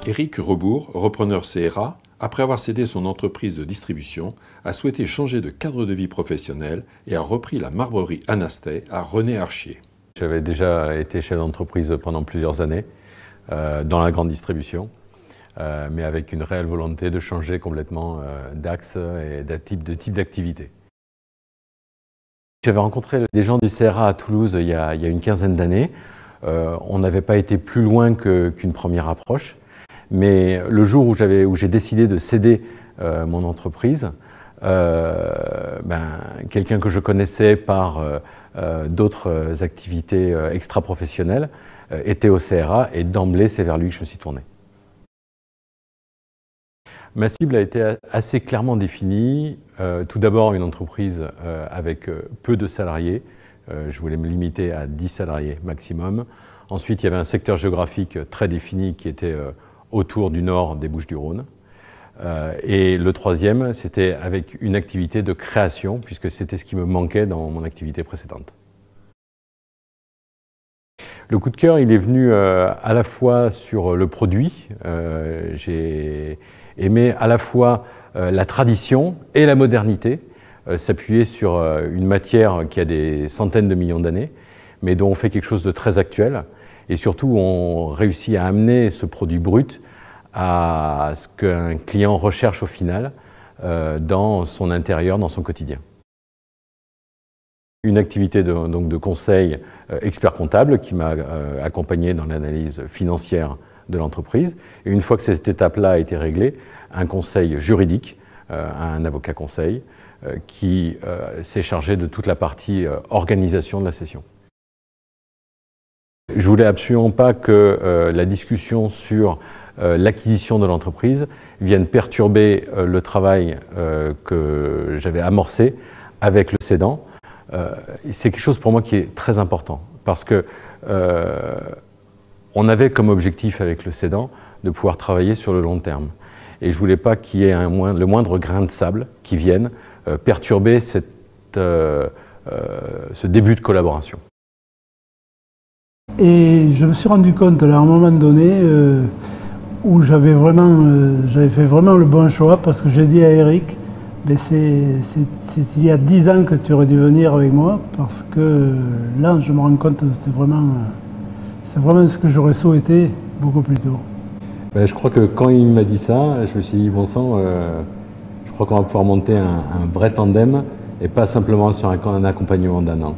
Éric Rebourg, repreneur CRA, après avoir cédé son entreprise de distribution, a souhaité changer de cadre de vie professionnel et a repris la marbrerie Anastet à René-Archier. J'avais déjà été chef d'entreprise pendant plusieurs années dans la grande distribution, mais avec une réelle volonté de changer complètement d'axe et de type d'activité. J'avais rencontré des gens du CRA à Toulouse il y a une quinzaine d'années. On n'avait pas été plus loin qu'une première approche. Mais le jour où j'ai décidé de céder mon entreprise, quelqu'un que je connaissais par d'autres activités extra-professionnelles était au CRA et d'emblée c'est vers lui que je me suis tourné. Ma cible a été assez clairement définie. Tout d'abord une entreprise avec peu de salariés. Je voulais me limiter à 10 salariés maximum. Ensuite il y avait un secteur géographique très défini qui était autour du nord des Bouches-du-Rhône. Et le troisième, c'était avec une activité de création, puisque c'était ce qui me manquait dans mon activité précédente. Le coup de cœur, il est venu à la fois sur le produit. J'ai aimé à la fois la tradition et la modernité, s'appuyer sur une matière qui a des centaines de millions d'années, mais dont on fait quelque chose de très actuel. Et surtout, on réussit à amener ce produit brut à ce qu'un client recherche au final dans son intérieur, dans son quotidien. Une activité de conseil expert comptable qui m'a accompagné dans l'analyse financière de l'entreprise. Et une fois que cette étape-là a été réglée, un conseil juridique, un avocat conseil, qui s'est chargé de toute la partie organisation de la session. Je voulais absolument pas que la discussion sur l'acquisition de l'entreprise vienne perturber le travail que j'avais amorcé avec le cédant. C'est quelque chose pour moi qui est très important parce que on avait comme objectif avec le cédant de pouvoir travailler sur le long terme. Et je voulais pas qu'il y ait le moindre grain de sable qui vienne perturber ce début de collaboration. Et je me suis rendu compte là, à un moment donné où j'avais fait vraiment le bon choix parce que j'ai dit à Éric, c'est il y a 10 ans que tu aurais dû venir avec moi parce que là je me rends compte que c'est vraiment ce que j'aurais souhaité beaucoup plus tôt. Je crois que quand il m'a dit ça, je me suis dit bon sang, je crois qu'on va pouvoir monter un vrai tandem et pas simplement sur un accompagnement d'un an.